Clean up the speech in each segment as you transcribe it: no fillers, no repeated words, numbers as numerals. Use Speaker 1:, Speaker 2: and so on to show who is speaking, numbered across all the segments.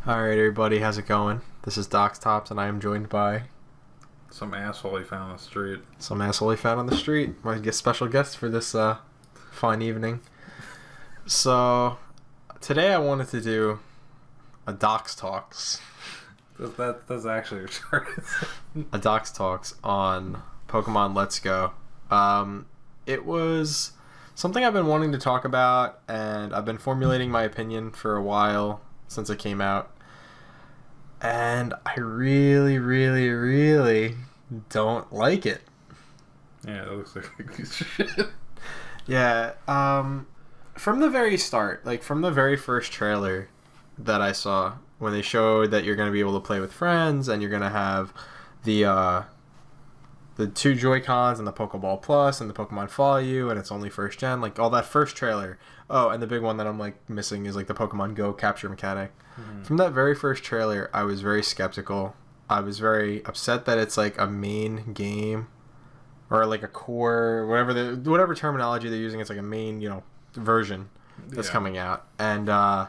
Speaker 1: Alright, everybody, how's it going? This is doxTALKS, and I am joined by
Speaker 2: Some asshole he found on the street.
Speaker 1: some asshole he found on the street. My special guest for this fine evening. So, today I wanted to do a doxTALKS.
Speaker 2: That's actually retarded.
Speaker 1: A doxTALKS on Pokemon Let's Go. It was something I've been wanting to talk about, and I've been formulating my opinion for a while since it came out. And I really, really, really don't like it.
Speaker 2: Yeah, it looks like a piece of shit.
Speaker 1: Yeah, from the very start, like from the very first trailer that I saw, when they showed that you're going to be able to play with friends and you're going to have the two Joy-Cons and the Pokeball Plus and the Pokemon follow you and it's only first gen, like all that first trailer. Oh, and the big one that I'm like missing is like the Pokemon Go capture mechanic. Mm-hmm. From that very first trailer, I was very skeptical. I was very upset that it's like a main game or like a core, whatever terminology they're using. It's like a main, version that's coming out. And I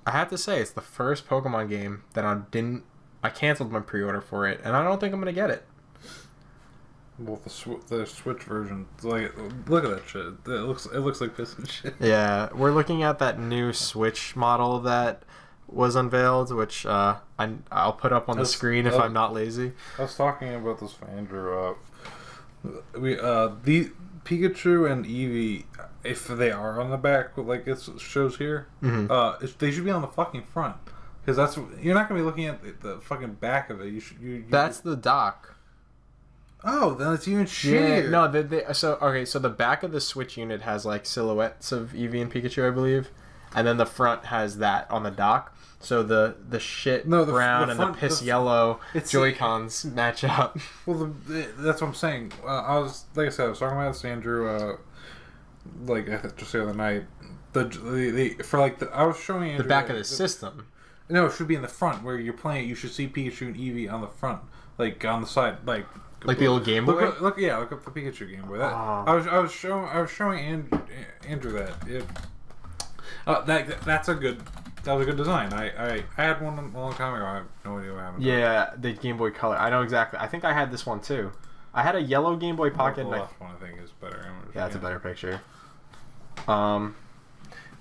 Speaker 1: have to say, it's the first Pokemon game that I canceled my pre-order for it, and I don't think I'm gonna get it.
Speaker 2: Well, the Switch version, like, look at that shit. It looks like piss and shit.
Speaker 1: Yeah, we're looking at that new Switch model that was unveiled, which I'll put up on the screen if I'm not lazy.
Speaker 2: I was talking about this for Andrew. The Pikachu and Eevee, if they are on the back, like it shows here, mm-hmm. They should be on the fucking front, because you're not gonna be looking at the fucking back of it.
Speaker 1: That's the dock.
Speaker 2: Oh, then it's even shittier.
Speaker 1: Yeah, no, so the back of the Switch unit has like silhouettes of Eevee and Pikachu, I believe, and then the front has that on the dock. So the brown and the piss yellow Joy-Cons match up.
Speaker 2: Well, that's what I'm saying. I was talking about this to Andrew, just the other night. I was showing Andrew
Speaker 1: the back of the system.
Speaker 2: No, it should be in the front where you're playing. You should see Pikachu and Eevee on the front, like on the side, like
Speaker 1: the old Game Boy.
Speaker 2: Look up the Pikachu Game Boy. I was showing Andrew that. That was a good design. I had one a long time ago. I have no idea what happened.
Speaker 1: Yeah, the Game Boy Color. I know exactly. I think I had this one too. I had a yellow Game Boy Pocket.
Speaker 2: The left one I think is better.
Speaker 1: Yeah, it's a better picture.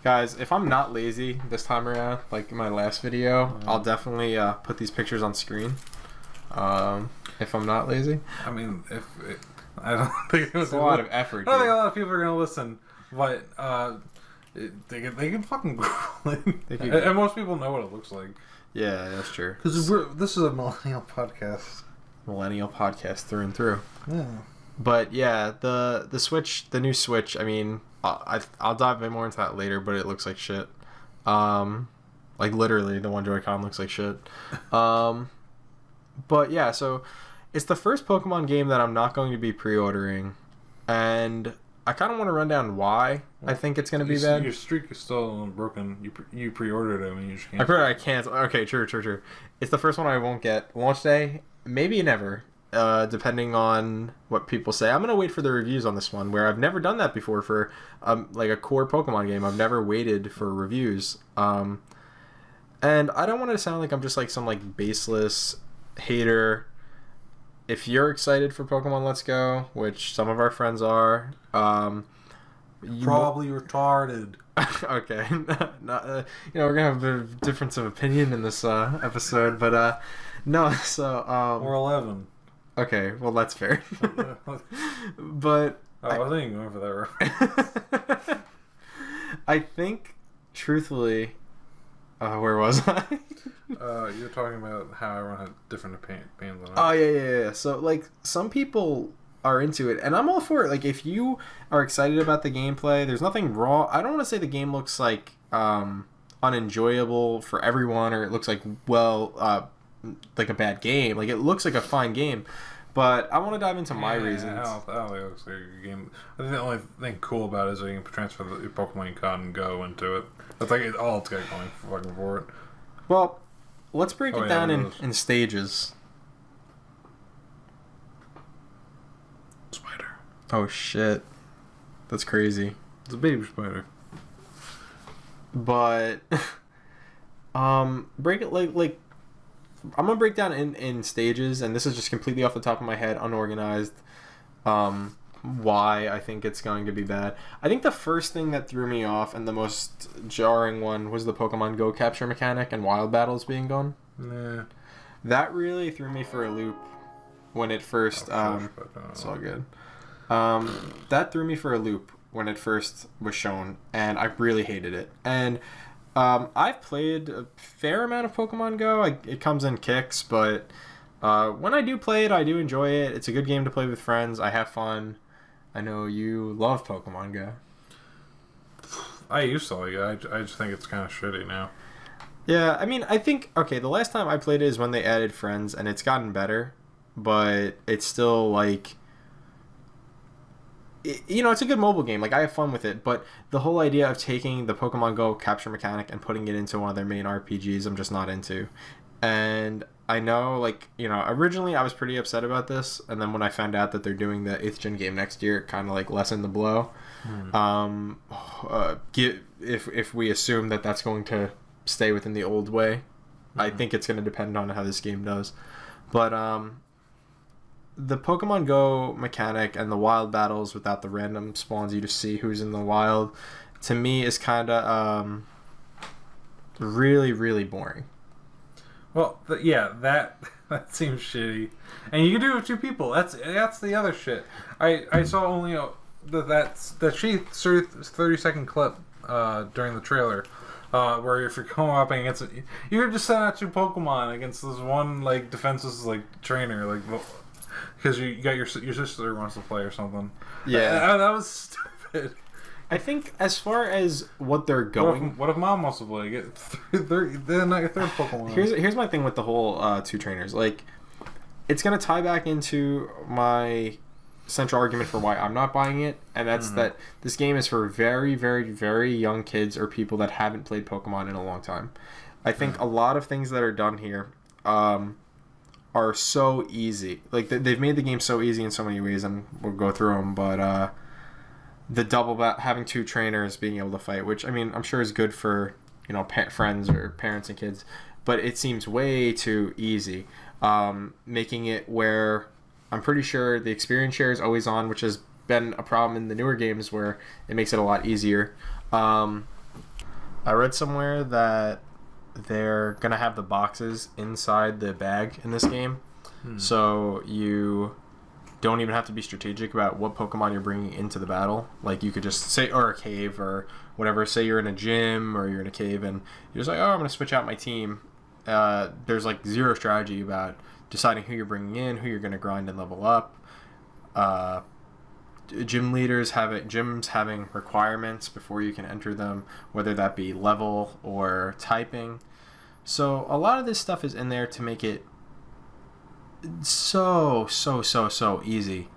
Speaker 1: Guys, if I'm not lazy this time around, like in my last video, I'll definitely put these pictures on screen. If I'm not lazy.
Speaker 2: I mean, I don't think
Speaker 1: it's a lot of effort.
Speaker 2: I don't think a lot of people are gonna listen, but they can fucking Google it, and most people know what it looks like.
Speaker 1: Yeah, that's true.
Speaker 2: Because this is a millennial podcast.
Speaker 1: Millennial podcast through and through.
Speaker 2: Yeah.
Speaker 1: But yeah, the Switch, the new Switch. I mean, I'll dive in more into that later, but it looks like shit. Like literally, the one Joy-Con looks like shit. But yeah, so it's the first Pokemon game that I'm not going to be pre-ordering, and I kind of want to run down why I think it's going to be bad.
Speaker 2: Your streak is still broken. You pre-ordered it, and you just can't.
Speaker 1: I can't. Okay, true. It's the first one I won't get. Launch day, maybe never, depending on what people say. I'm going to wait for the reviews on this one, where I've never done that before for like a core Pokemon game. I've never waited for reviews. And I don't want to sound like I'm just like some like baseless hater. If you're excited for Pokemon Let's Go, which some of our friends are,
Speaker 2: probably retarded.
Speaker 1: Okay, we're gonna have a bit of difference of opinion in this episode, but no. So
Speaker 2: or 11.
Speaker 1: Okay, well that's fair. But
Speaker 2: I wasn't even going for that reference.
Speaker 1: I think, truthfully. Where was I?
Speaker 2: You were talking about how everyone had different opinions on it.
Speaker 1: Oh, yeah. So, like, some people are into it, and I'm all for it. Like, if you are excited about the gameplay, there's nothing wrong. I don't want to say the game looks, like, unenjoyable for everyone, or it looks like, like a bad game. Like, it looks like a fine game. But I want to dive into my reasons.
Speaker 2: I don't think it looks like a game. I think the only thing cool about it is that you can transfer the Pokemon you caught and Go into it. That's like all it's got going fucking for it.
Speaker 1: Well, let's break it down in stages.
Speaker 2: Spider.
Speaker 1: Oh shit. That's crazy.
Speaker 2: It's a baby spider.
Speaker 1: But Break it like I'm gonna break down in stages, and this is just completely off the top of my head, unorganized. Why I think it's going to be bad. I think the first thing that threw me off and the most jarring one was the Pokemon Go capture mechanic and wild battles being gone.
Speaker 2: Yeah.
Speaker 1: That really threw me for a loop when it first. It's all good. That threw me for a loop when it first was shown, and I really hated it. And I've played a fair amount of Pokemon Go. It comes in kicks, but when I do play it, I do enjoy it. It's a good game to play with friends. I have fun. I know you love Pokemon Go.
Speaker 2: I used to like it. I just think it's kind of shitty now.
Speaker 1: Yeah, I mean, I think, okay, the last time I played it is when they added friends, and it's gotten better, but it's still, like, it's a good mobile game. Like, I have fun with it, but the whole idea of taking the Pokemon Go capture mechanic and putting it into one of their main RPGs, I'm just not into. And I know, like, originally I was pretty upset about this, and then when I found out that they're doing the 8th gen game next year, it kind of, like, lessened the blow. If we assume that that's going to stay within the old way, I think it's going to depend on how this game does. But the Pokemon Go mechanic and the wild battles without the random spawns you to see who's in the wild, to me is kind of really, really boring.
Speaker 2: Well, that seems shitty, and you can do it with 2 people. That's the other shit. I saw only that 30-second clip during the trailer, where if you're going up against it, you could just send out 2 Pokemon against this one like defenseless like trainer, like because you got your sister wants to play or something.
Speaker 1: Yeah,
Speaker 2: that was stupid.
Speaker 1: I think as far as what they're going...
Speaker 2: What if Mom wants to play? Get they're not your third Pokemon.
Speaker 1: Here's my thing with the whole 2 trainers. Like, it's going to tie back into my central argument for why I'm not buying it, and that's that this game is for very, very, very young kids or people that haven't played Pokemon in a long time. I think a lot of things that are done here are so easy. Like, they've made the game so easy in so many ways, and we'll go through them, but... the double having 2 trainers being able to fight, which I mean I'm sure is good for friends or parents and kids, but it seems way too easy. Making it where I'm pretty sure the experience share is always on, which has been a problem in the newer games where it makes it a lot easier. I read somewhere that they're gonna have the boxes inside the bag in this game, so you don't even have to be strategic about what Pokemon you're bringing into the battle. Like, you could just say, or a cave or whatever, say you're in a gym or you're in a cave and you're just like, I'm going to switch out my team. There's like zero strategy about deciding who you're bringing in, who you're going to grind and level up. Gyms having requirements before you can enter them, whether that be level or typing. So a lot of this stuff is in there to make it so easy,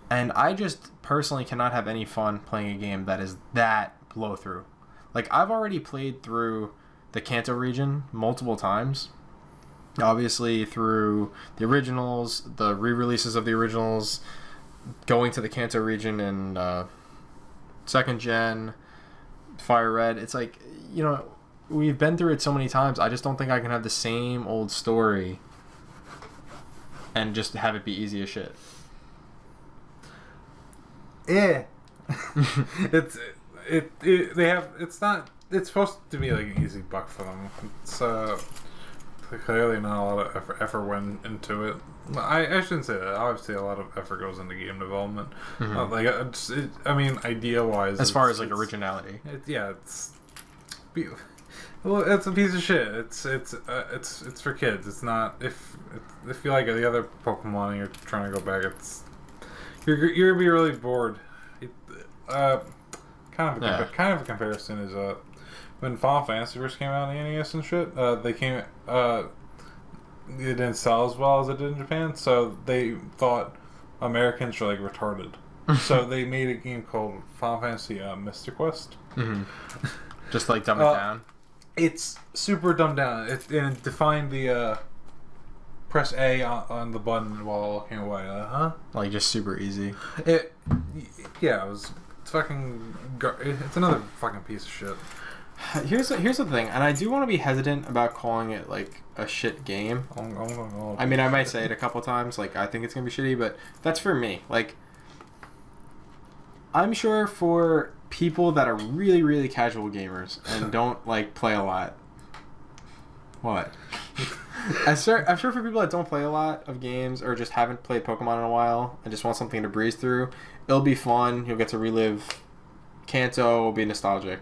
Speaker 1: and I just personally cannot have any fun playing a game that is that blow through. Like, I've already played through the Kanto region multiple times, obviously through the originals, the re-releases of the originals, going to the Kanto region in 2nd gen, Fire Red. It's like, we've been through it so many times. I just don't think I can have the same old story and just have it be easy as shit. Yeah.
Speaker 2: It's supposed to be like an easy buck for them. It's clearly not a lot of effort went into it. I shouldn't say that. Obviously, a lot of effort goes into game development. Idea wise,
Speaker 1: as far as like originality,
Speaker 2: well, it's a piece of shit. It's for kids. It's not if you like the other Pokemon and you're trying to go back, you're gonna be really bored. Kind of a comparison is when Final Fantasy first came out on the NES and shit. It didn't sell as well as it did in Japan, so they thought Americans were like retarded. So they made a game called Final Fantasy Mystic Quest.
Speaker 1: Just like dumb it down.
Speaker 2: It's super dumbed down. It defined the press A on the button while walking away.
Speaker 1: Like, just super easy.
Speaker 2: It's fucking. It's another fucking piece of shit.
Speaker 1: Here's the thing, and I do want to be hesitant about calling it like a shit game. I mean, I might say it a couple times, like I think it's gonna be shitty, but that's for me. Like, I'm sure for people that are really, really casual gamers and don't like play a lot. What? I'm sure for people that don't play a lot of games or just haven't played Pokemon in a while and just want something to breeze through, it'll be fun. You'll get to relive Kanto. It'll be nostalgic.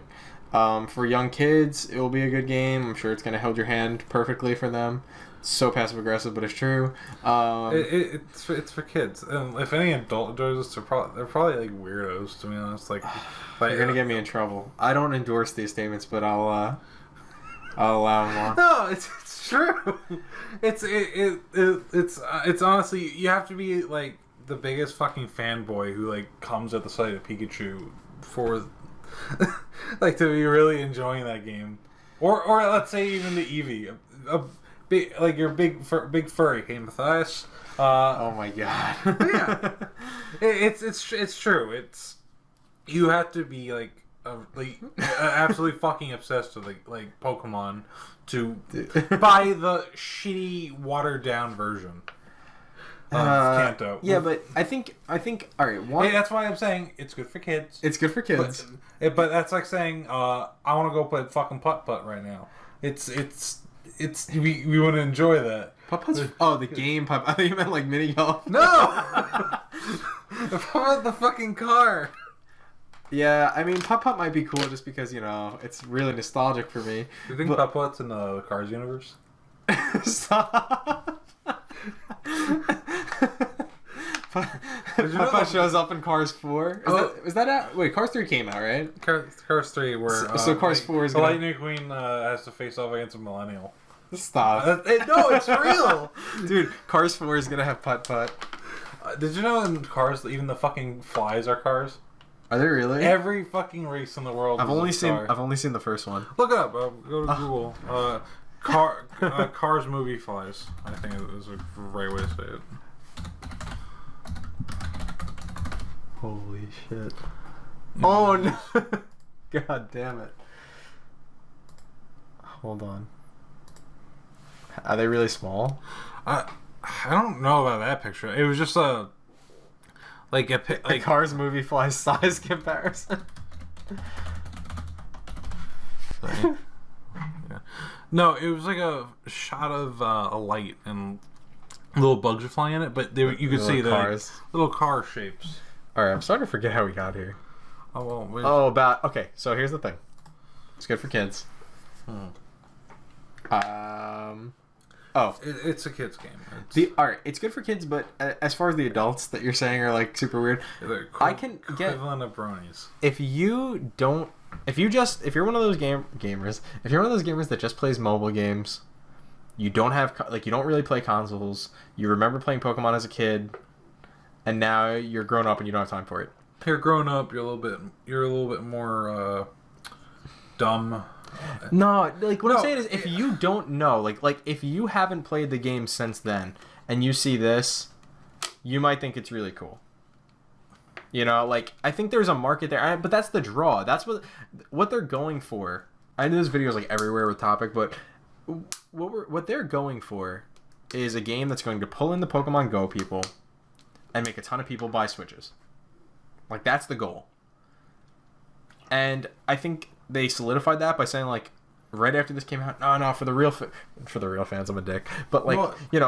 Speaker 1: For young kids, it will be a good game. I'm sure it's going to hold your hand perfectly for them. It's so passive aggressive, but it's true.
Speaker 2: It's for kids. And if any adult enjoys this, they're probably like weirdos. To be honest, like
Speaker 1: you're gonna get me in trouble. I don't endorse these statements, but I'll allow them on.
Speaker 2: No, it's true. It's honestly, you have to be like the biggest fucking fanboy who like comes at the sight of Pikachu for like to be really enjoying that game, or let's say even the Eevee, a big like your big furry. Hey Matthias.
Speaker 1: Oh my god.
Speaker 2: Yeah, it's true. It's you have to be like absolutely fucking obsessed with like Pokemon to buy the shitty watered down version of Kanto.
Speaker 1: Yeah, but I think all right. One,
Speaker 2: hey, that's why I'm saying it's good for kids.
Speaker 1: It's good for kids.
Speaker 2: But that's like saying I want to go play fucking putt right now. It's we want to enjoy that.
Speaker 1: Putt-Putt's... Oh, the game Putt. I thought you meant like mini golf.
Speaker 2: No. The fucking car.
Speaker 1: Yeah, I mean Putt-Putt might be cool just because it's really nostalgic for me.
Speaker 2: Do you think Putt-Putt's in the Cars universe?
Speaker 1: Stop. Putt-Putt shows up in Cars 4. Is that out? Wait, Cars 3 came out, right?
Speaker 2: Cars 3 where...
Speaker 1: So Cars 4 is
Speaker 2: the Lightning Queen has to face off against a millennial.
Speaker 1: Stop.
Speaker 2: No, it's real!
Speaker 1: Dude, Cars 4 is gonna have Putt-Putt.
Speaker 2: Did you know in Cars, even the fucking flies are cars?
Speaker 1: Are they really?
Speaker 2: Every fucking race in the world
Speaker 1: I've only seen the first one.
Speaker 2: Look it up. Go to Google. Cars movie flies. I think is a right way to say it.
Speaker 1: Holy shit. Oh no. God damn it. Hold on. Are they really small?
Speaker 2: I don't know about that picture. It was just a
Speaker 1: Cars movie fly size comparison.
Speaker 2: Yeah. No, it was like a shot of a light and little bugs are flying in it, but you could see the little car shapes.
Speaker 1: All right, I'm starting to forget how we got here.
Speaker 2: Oh well.
Speaker 1: Okay. So here's the thing. It's good for kids.
Speaker 2: It's a kids game.
Speaker 1: It's good for kids, but as far as the adults that you're saying are like super weird, I can get
Speaker 2: equivalent of bronies.
Speaker 1: If you're one of those gamers that just plays mobile games, you don't really play consoles. You remember playing Pokemon as a kid, and now you're grown up and you don't have time for it.
Speaker 2: You're grown up. You're a little bit more dumb.
Speaker 1: No, like what I'm saying is, if you don't know, like if you haven't played the game since then, and you see this, you might think it's really cool. Like I think there's a market there, but that's the draw. That's what they're going for. I know there's videos like everywhere with topic, but what they're going for is a game that's going to pull in the Pokemon Go people and make a ton of people buy Switches. Like that's the goal. And I think they solidified that by saying like right after this came out, no, for the real fans, I'm a dick, but like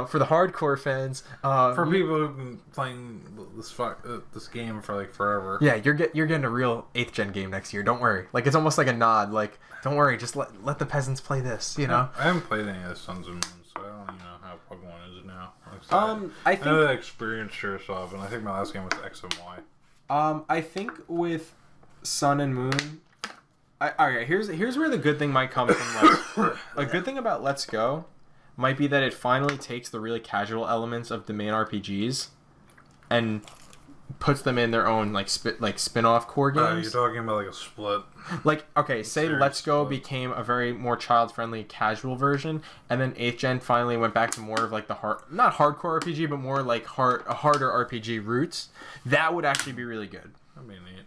Speaker 1: for the hardcore fans,
Speaker 2: for people who've been playing this game for like forever.
Speaker 1: Yeah, you're getting a real 8th gen game next year. Don't worry. Like it's almost like a nod. Like don't worry, just let the peasants play this.
Speaker 2: I haven't played any of the Suns and Moons, so I don't even know how Pokemon is now.
Speaker 1: I think
Speaker 2: that experience sure off, and I think my last game was X and Y.
Speaker 1: I think with Sun and Moon. Alright, here's where the good thing might come from. A good thing about Let's Go might be that it finally takes the really casual elements of the main RPGs and puts them in their own spin-off core games.
Speaker 2: You're talking about like a split.
Speaker 1: Like, okay, say Let's Go became a very more child-friendly casual version, and then 8th Gen finally went back to more of like the not hardcore RPG, but more like harder RPG roots. That would actually be really good.
Speaker 2: That'd be neat.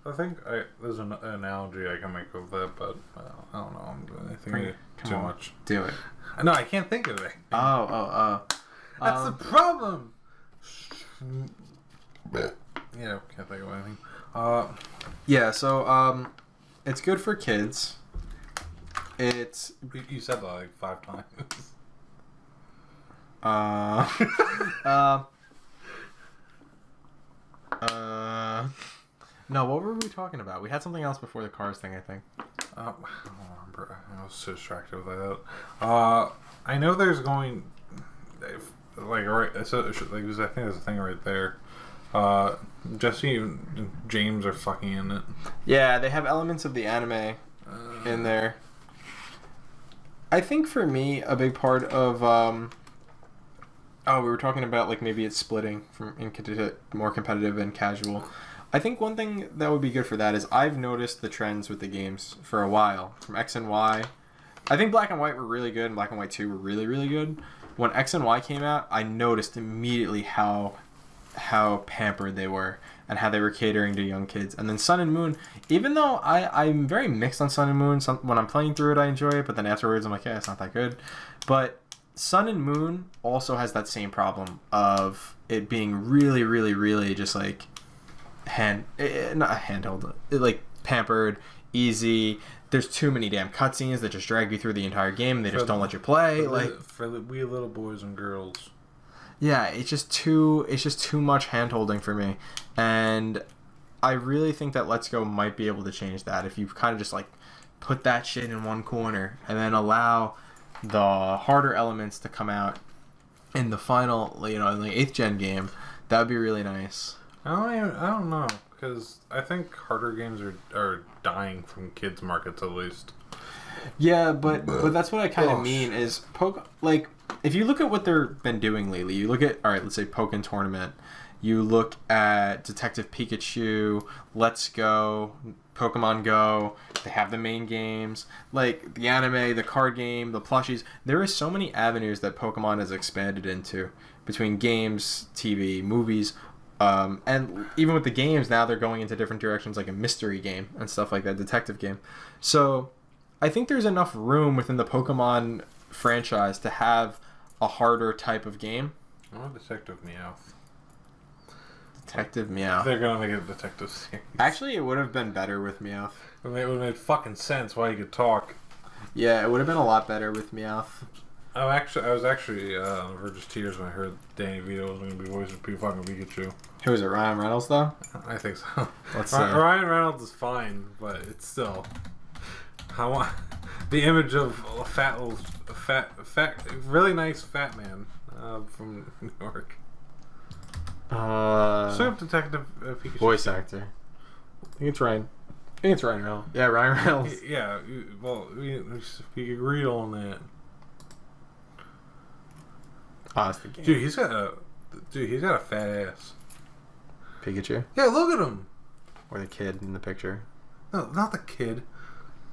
Speaker 2: there's an analogy I can make of that, but I don't know. I think too much.
Speaker 1: Do it.
Speaker 2: No, I can't think of it. That's the problem. Yeah, can't think of anything.
Speaker 1: Yeah, so it's good for kids. It's
Speaker 2: you said that like 5 times.
Speaker 1: No, what were we talking about? We had something else before the cars thing, I think.
Speaker 2: I don't remember. I was so distracted with that. I know there's going, like right. So like, I think there's a thing right there. Jesse and James are fucking in it.
Speaker 1: Yeah, they have elements of the anime in there. I think for me, a big part of we were talking about like maybe it's splitting from more competitive and casual. I think one thing that would be good for that is I've noticed the trends with the games for a while from X and Y. I think Black and White were really good and Black and White 2 were really, really good. When X and Y came out, I noticed immediately how pampered they were and how they were catering to young kids. And then Sun and Moon, even though I'm very mixed on Sun and Moon, when I'm playing through it I enjoy it, but then afterwards I'm like, yeah, it's not that good. But Sun and Moon also has that same problem of it being really, really, really just like not handheld, like pampered, easy. There's too many damn cutscenes that just drag you through the entire game. They just don't let you play.
Speaker 2: For the wee little boys and girls.
Speaker 1: Yeah, it's just too much hand-holding for me. And I really think that Let's Go might be able to change that if you kind of just like put that shit in one corner and then allow the harder elements to come out in the final, in the 8th gen game. That would be really nice.
Speaker 2: I don't know, because I think harder games are dying from kids markets at least.
Speaker 1: Yeah, but that's what I kind of mean is like if you look at what they've been doing lately, you look at let's say Pokémon Tournament, you look at Detective Pikachu, Let's Go, Pokemon Go. They have the main games like the anime, the card game, the plushies. There are so many avenues that Pokemon has expanded into between games, TV, movies. And even with the games now, they're going into different directions, like a mystery game and stuff like that, detective game. So I think there's enough room within the Pokemon franchise to have a harder type of game.
Speaker 2: I want Detective Meowth.
Speaker 1: Detective Meowth.
Speaker 2: They're gonna make it a detective series.
Speaker 1: Actually, it would have been better with Meowth.
Speaker 2: It would have made fucking sense why he could talk.
Speaker 1: Yeah, it would have been a lot better with Meowth.
Speaker 2: I was actually on the verge of tears when I heard Danny Vito was going to be voicing fucking Pikachu.
Speaker 1: Who is it, Ryan Reynolds, though?
Speaker 2: I think so.
Speaker 1: Let's
Speaker 2: Ryan Reynolds is fine, but it's still... I want the image of a fat, really nice fat man from New York. Soup Detective Pikachu.
Speaker 1: Voice actor. I think it's Ryan Reynolds. Yeah, Ryan Reynolds.
Speaker 2: Yeah, well, we agreed on that.
Speaker 1: Oh, it's the game.
Speaker 2: Dude, he's got a fat ass.
Speaker 1: Pikachu?
Speaker 2: Yeah, look at him.
Speaker 1: Or the kid in the picture?
Speaker 2: No, not the kid.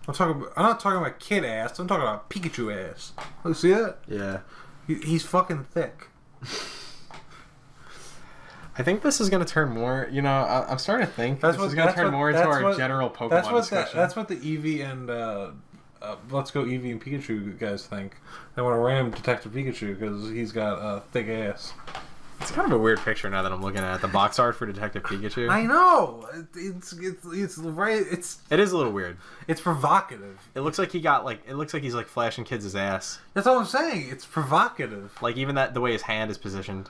Speaker 2: I'm not talking about kid ass. I'm talking about Pikachu ass. Oh, see that?
Speaker 1: Yeah.
Speaker 2: He's fucking thick.
Speaker 1: I think this is going to turn more... I'm starting to think this is going to turn more into our general Pokemon discussion.
Speaker 2: That's what the Eevee and... Let's Go Eevee and Pikachu guys think. They want to ram Detective Pikachu because he's got a thick ass.
Speaker 1: It's kind of a weird picture now that I'm looking at it. The box art for Detective Pikachu.
Speaker 2: I know. It's right.
Speaker 1: It is a little weird.
Speaker 2: It's provocative.
Speaker 1: It looks like it looks like he's like flashing kids' ass.
Speaker 2: That's all I'm saying. It's provocative.
Speaker 1: Like even the way his hand is positioned.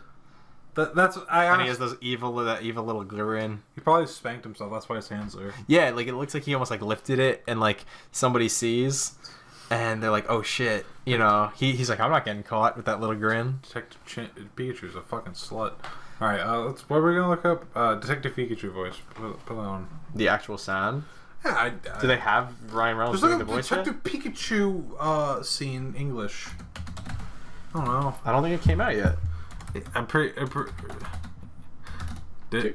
Speaker 2: And
Speaker 1: he has that evil little grin.
Speaker 2: He probably spanked himself. That's why his hands are.
Speaker 1: Yeah, like it looks like he almost like lifted it, and like somebody sees, and they're like, "Oh shit!" He's like, "I'm not getting caught with that little grin."
Speaker 2: Detective Pikachu's a fucking slut. All right, what we're gonna look up? Detective Pikachu voice. Put that on.
Speaker 1: The actual sound.
Speaker 2: Yeah.
Speaker 1: Do they have Ryan Reynolds doing the voice?
Speaker 2: Detective Pikachu scene English. I don't know.
Speaker 1: I don't think it came out yet.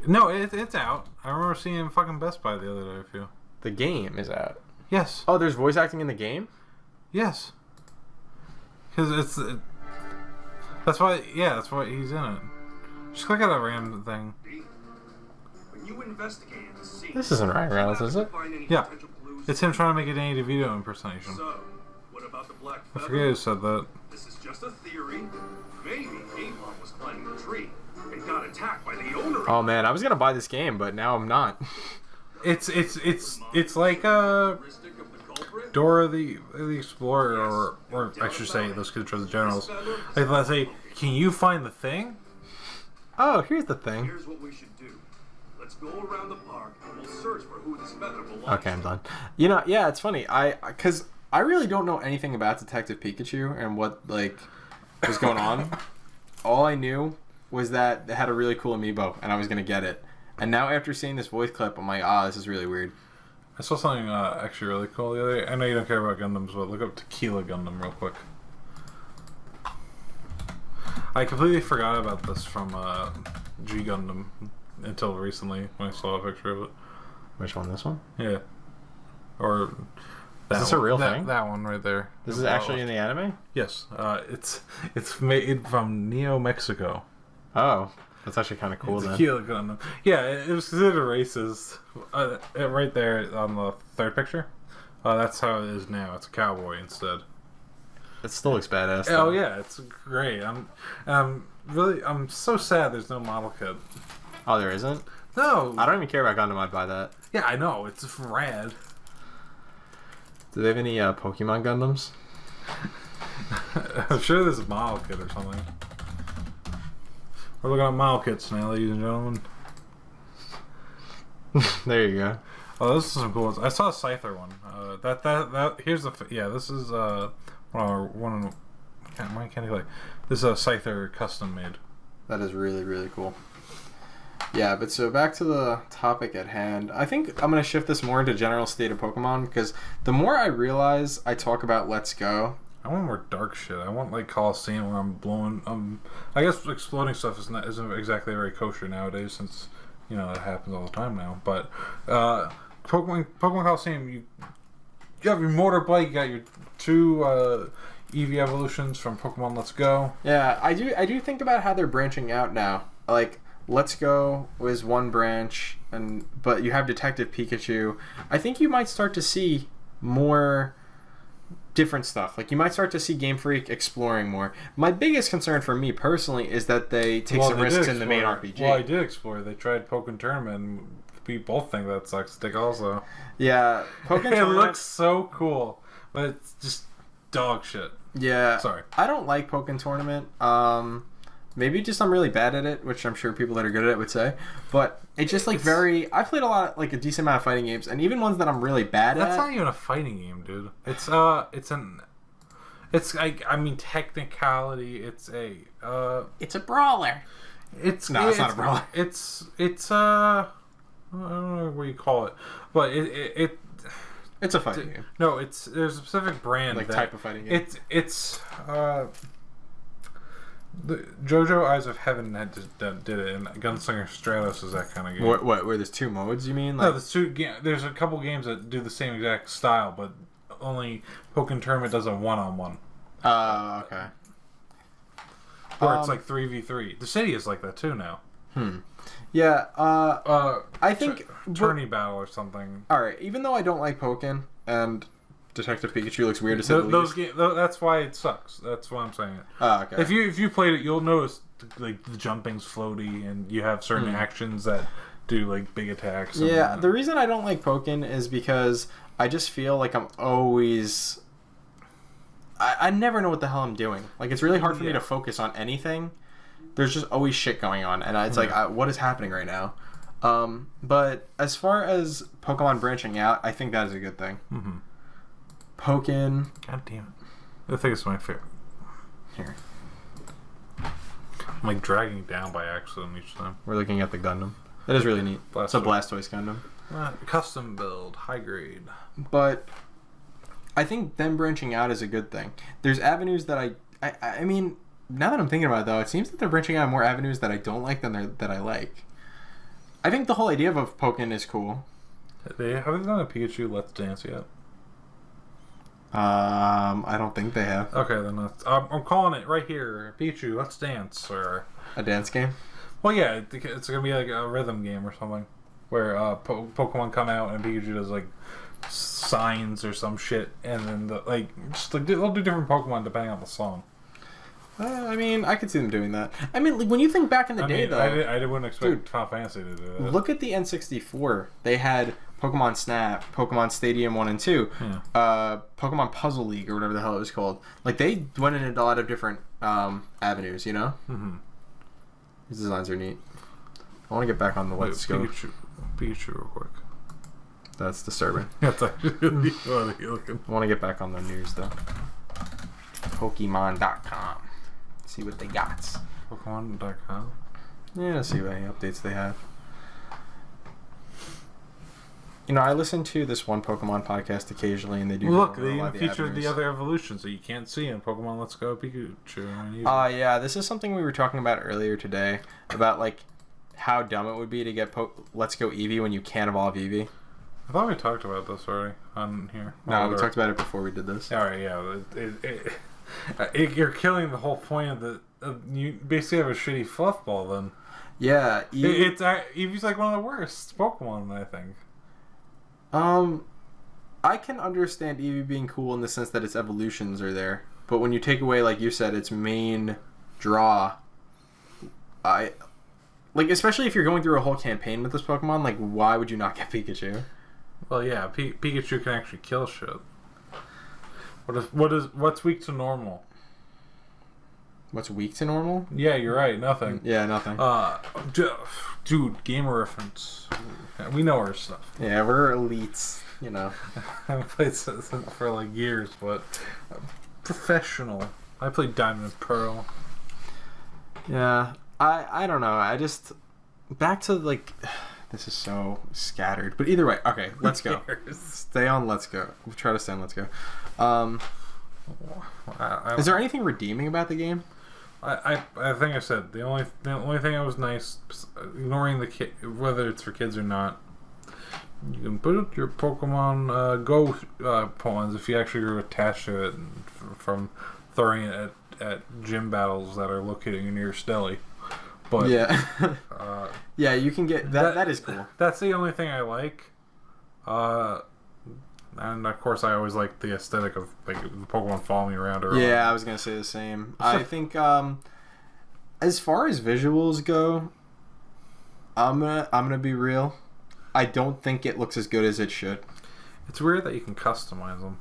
Speaker 2: No, it's out. I remember seeing it in fucking Best Buy the other day. I feel
Speaker 1: the game is out.
Speaker 2: Yes.
Speaker 1: Oh, there's voice acting in the game.
Speaker 2: Yes. Because that's why. Yeah, that's why he's in it. Just click on that random thing.
Speaker 3: When you investigated the scene,
Speaker 1: This isn't Ryan Reynolds, is it?
Speaker 2: Yeah. It's him trying to make a Danny DeVito impersonation.
Speaker 3: So, what about the black
Speaker 2: I
Speaker 3: feather?
Speaker 2: forget who said that.
Speaker 3: This is just a theory. Maybe Avon was climbing the tree and got attacked by the owner.
Speaker 1: Oh man, I was gonna buy this game, but now I'm not.
Speaker 2: It's like Dora the Explorer, or I should say, those kids are the generals. Like, let's say, can you find the thing?
Speaker 1: Oh, here's the thing.
Speaker 3: Here's what we should do. Let's go around the park and we'll search for who this feather belongs
Speaker 1: Okay, I'm done. You know, yeah, it's funny. Because I really don't know anything about Detective Pikachu and what like was going on. All I knew was that they had a really cool amiibo, and I was gonna get it. And now after seeing this voice clip, I'm like, this is really weird.
Speaker 2: I saw something actually really cool the other day. I know you don't care about Gundams, but look up Tequila Gundam real quick. I completely forgot about this from G Gundam until recently when I saw a picture of it.
Speaker 1: Which one? This one?
Speaker 2: Yeah. Or
Speaker 1: Is this a real thing?
Speaker 2: That one right there.
Speaker 1: This is actually in the anime?
Speaker 2: Yes. It's made from Neo Mexico.
Speaker 1: Oh, that's actually kind of cool then.
Speaker 2: Tequila Gundam. Yeah, it was considered racist. Right there on the third picture. That's how it is now. It's a cowboy instead.
Speaker 1: It still looks badass.
Speaker 2: Oh yeah, it's great. I'm so sad there's no model kit.
Speaker 1: Oh, there isn't?
Speaker 2: No.
Speaker 1: I don't even care about Gundam. I'd buy that.
Speaker 2: Yeah, I know. It's rad.
Speaker 1: Do they have any Pokemon Gundams?
Speaker 2: I'm sure there's a model kit or something. We're looking at model kits now, ladies and gentlemen.
Speaker 1: There you go.
Speaker 2: Oh, this is some cool ones. I saw a Scyther one. Here's the this is one. Why can't I like? This is a Scyther custom made.
Speaker 1: That is really, really cool. Yeah, but so back to the topic at hand. I think I'm going to shift this more into general state of Pokemon, because the more I realize I talk about Let's Go...
Speaker 2: I want more dark shit. I want like Coliseum where I'm blowing... I guess exploding stuff isn't exactly very kosher nowadays, since, you know, it happens all the time now. But Pokemon Coliseum, you have your motorbike, you got your two Eevee evolutions from Pokemon Let's Go.
Speaker 1: Yeah, I do think about how they're branching out now. Like, Let's Go was one branch, but you have Detective Pikachu. I think you might start to see more different stuff. Like, you might start to see Game Freak exploring more. My biggest concern for me personally is that they take some risks in the main RPG.
Speaker 2: Well, I did explore. They tried Pokken Tournament, and we both think that sucks dick also.
Speaker 1: Yeah, Pokken
Speaker 2: It
Speaker 1: Tournament
Speaker 2: looks so cool, but it's just dog shit.
Speaker 1: Yeah.
Speaker 2: Sorry.
Speaker 1: I don't like Pokken Tournament. Maybe just I'm really bad at it, which I'm sure people that are good at it would say. But it's just like I played a decent amount of fighting games, and even ones that I'm really bad at.
Speaker 2: That's not even a fighting game, dude. It's technicality. It's a
Speaker 1: brawler.
Speaker 2: It's
Speaker 1: not a brawler.
Speaker 2: It's I don't know what you call it, but
Speaker 1: it's a fighting game.
Speaker 2: No, there's a specific brand
Speaker 1: type of fighting game.
Speaker 2: It's the JoJo Eyes of Heaven did it, and Gunslinger Stratos is that kind of game.
Speaker 1: What? Where there's two modes? You mean?
Speaker 2: No, there's a couple games that do the same exact style, but only Pokken Tournament does a one-on-one.
Speaker 1: Okay.
Speaker 2: Or it's like 3v3. The city is like that too now.
Speaker 1: Yeah. I think
Speaker 2: tourney battle or something.
Speaker 1: All right. Even though I don't like Pokken and Detective Pikachu looks weird to say the least.
Speaker 2: That's why it sucks. That's why I'm saying it.
Speaker 1: Okay.
Speaker 2: If you played it, you'll notice like the jumping's floaty, and you have certain actions that do like big attacks.
Speaker 1: Yeah. The reason I don't like Pokken is because I just feel like I'm always. I never know what the hell I'm doing. Like, it's really hard for me to focus on anything. There's just always shit going on, and it's like, what is happening right now? But as far as Pokemon branching out, I think that is a good thing.
Speaker 2: Mm-hmm.
Speaker 1: Pokken.
Speaker 2: God damn it. I think it's my favorite.
Speaker 1: Here.
Speaker 2: I'm like dragging it down by accident each time.
Speaker 1: We're looking at the Gundam. It is really neat. It's a Blastoise Gundam.
Speaker 2: Custom build, high grade.
Speaker 1: But I think them branching out is a good thing. There's avenues that I mean, now that I'm thinking about it, though, it seems that they're branching out more avenues that I don't like than that I like. I think the whole idea of Pokken is cool.
Speaker 2: Have they done a Pikachu Let's Dance yet?
Speaker 1: I don't think they have.
Speaker 2: Okay, then I'm calling it right here. Pikachu Let's Dance, or
Speaker 1: a dance game.
Speaker 2: Well, yeah, it's gonna be like a rhythm game or something. where Pokemon come out and Pikachu does like signs or some shit, and then they'll do different Pokemon depending on the song.
Speaker 1: I mean, I could see them doing that. I mean, like, when you think back in the day, though,
Speaker 2: I wouldn't expect Final Fantasy to do that.
Speaker 1: Look at the N64. They had Pokemon Snap, Pokemon Stadium 1 and 2, Pokemon Puzzle League, or whatever the hell it was called. Like, they went in a lot of different avenues, you know? Mm-hmm. These designs are neat. I want to get back on the Let's Go.
Speaker 2: Pikachu real quick.
Speaker 1: That's disturbing.
Speaker 2: That's actually funny looking.
Speaker 1: I want to get back on the news, though. Pokemon.com. See what they got.
Speaker 2: Pokemon.com?
Speaker 1: Yeah, see what any updates they have. You know, I listen to this one Pokemon podcast occasionally, and they do.
Speaker 2: Look, they even featured the other evolutions that you can't see in Pokemon Let's Go Pikachu.
Speaker 1: Yeah, this is something we were talking about earlier today about like how dumb it would be to get Let's Go Eevee when you can't evolve Eevee.
Speaker 2: I thought we talked about this already on here.
Speaker 1: No, we talked about it before we did this.
Speaker 2: All right, yeah. You're killing the whole point of the. You basically have a shitty fluff ball then.
Speaker 1: Yeah,
Speaker 2: Eevee's like one of the worst Pokemon, I think.
Speaker 1: I can understand Eevee being cool in the sense that its evolutions are there, but when you take away, like you said, its main draw, especially if you're going through a whole campaign with this Pokemon, like, why would you not get Pikachu?
Speaker 2: Well, yeah, Pikachu can actually kill shit. What's weak to normal?
Speaker 1: What's weak to normal?
Speaker 2: Yeah, you're right. Nothing.
Speaker 1: Yeah, nothing.
Speaker 2: Dude, gamer reference. We know our stuff.
Speaker 1: Yeah, we're elites. You know.
Speaker 2: I haven't played for like years, but professional. I played Diamond and Pearl.
Speaker 1: Yeah, I don't know. I just back to like. This is so scattered. But either way, okay, let's go. Stay on Let's Go. We'll try to stay on Let's Go. Is there anything redeeming about the game?
Speaker 2: I think I said the only thing that was nice, ignoring the kid, whether it's for kids or not, you can put your Pokemon Go pawns if you actually are attached to it from throwing it at gym battles that are located near Stelly. But
Speaker 1: yeah, yeah, you can get that. That is cool.
Speaker 2: That's the only thing I like. And of course, I always like the aesthetic of like the Pokemon following me around.
Speaker 1: Yeah, I was gonna say the same. I think as far as visuals go, I'm gonna be real. I don't think it looks as good as it should.
Speaker 2: It's weird that you can customize them.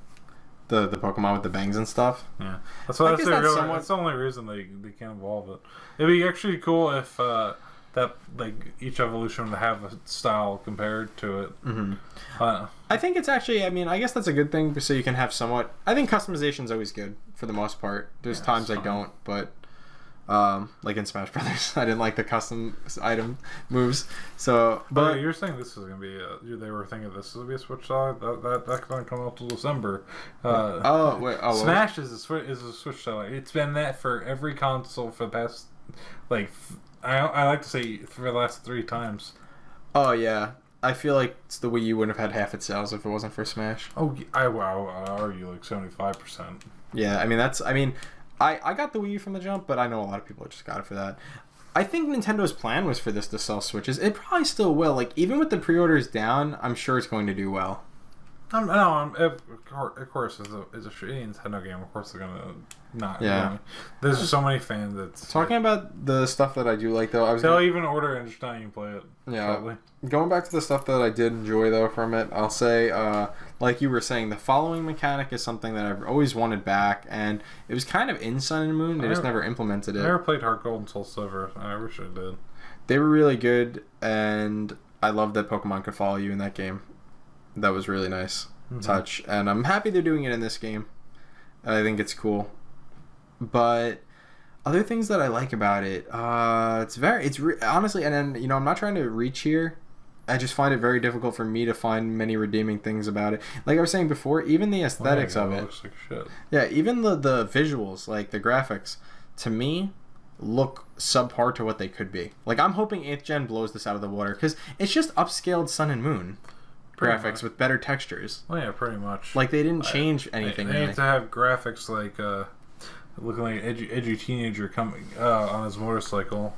Speaker 1: The Pokemon with the bangs and stuff.
Speaker 2: Yeah, that's the only reason they can't evolve it. It'd be actually cool if that like each evolution would have a style compared to it.
Speaker 1: Mm-hmm. I think it's actually. I mean, I guess that's a good thing, so you can have somewhat. I think customization's always good for the most part. There's times I don't, but like in Smash Brothers, I didn't like the custom item moves. So, but
Speaker 2: you're saying this is gonna be. They were thinking this is gonna be a Switch style. That's gonna come out till December. Smash is a Switch style. It's been that for every console for the past like. I like to say for the last 3 times. Oh
Speaker 1: yeah, I feel like it's the Wii U wouldn't have had half its sales if it wasn't for Smash.
Speaker 2: Oh, I argue like 75%.
Speaker 1: Yeah, I mean I got the Wii U from the jump, but I know a lot of people just got it for that. I think Nintendo's plan was for this to sell Switches. It probably still will. Like even with the pre-orders down, I'm sure it's going to do well.
Speaker 2: Of course, it's a shitty Nintendo game. Of course, they're gonna not.
Speaker 1: Yeah,
Speaker 2: you know, there's so many fans that's
Speaker 1: talking about the stuff that I do like though.
Speaker 2: They'll even order it and just not even play it.
Speaker 1: Yeah,
Speaker 2: probably.
Speaker 1: Going back to the stuff that I did enjoy though from it, I'll say, like you were saying, the following mechanic is something that I've always wanted back, and it was kind of in Sun and Moon. They just never implemented it.
Speaker 2: I never played Heart Gold and Soul Silver. I wish I did.
Speaker 1: They were really good, and I love that Pokemon could follow you in that game. That was really nice. Touch, and I'm happy they're doing it in this game. I think it's cool. But other things that I like about it, honestly, and then I'm not trying to reach here. I just find it very difficult for me to find many redeeming things about it. Like I was saying before, even the aesthetics of it
Speaker 2: looks like shit.
Speaker 1: Yeah, even the visuals, like the graphics, to me look subpar to what they could be. Like I'm hoping 8th Gen blows this out of the water because it's just upscaled Sun and Moon graphics with better textures.
Speaker 2: Well, yeah, pretty much.
Speaker 1: Like they didn't change anything.
Speaker 2: They need to have graphics like looking like an edgy teenager coming on his motorcycle.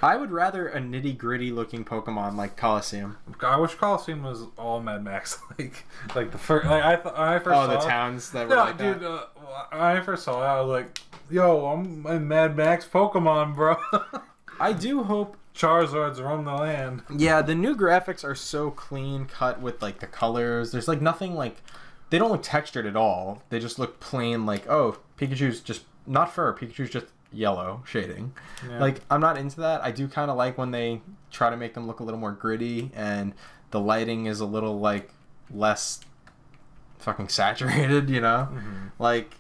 Speaker 1: I would rather a nitty-gritty looking Pokemon like Colosseum.
Speaker 2: I wish Coliseum was all Mad Max like the first. Like I first saw
Speaker 1: the
Speaker 2: it,
Speaker 1: towns that were
Speaker 2: no,
Speaker 1: like
Speaker 2: dude.
Speaker 1: that.
Speaker 2: When I first saw it, I was like, "Yo, I'm a Mad Max Pokemon, bro."
Speaker 1: I do hope
Speaker 2: Charizards roam the land.
Speaker 1: Yeah, the new graphics are so clean cut with like the colors. There's like nothing like they don't look textured at all. They just look plain like, oh, Pikachu's just not fur, Pikachu's just yellow shading.
Speaker 2: Yeah.
Speaker 1: Like I'm not into that. I do kind of like when they try to make them look a little more gritty and the lighting is a little like less fucking saturated, you know?
Speaker 2: Mm-hmm.
Speaker 1: Like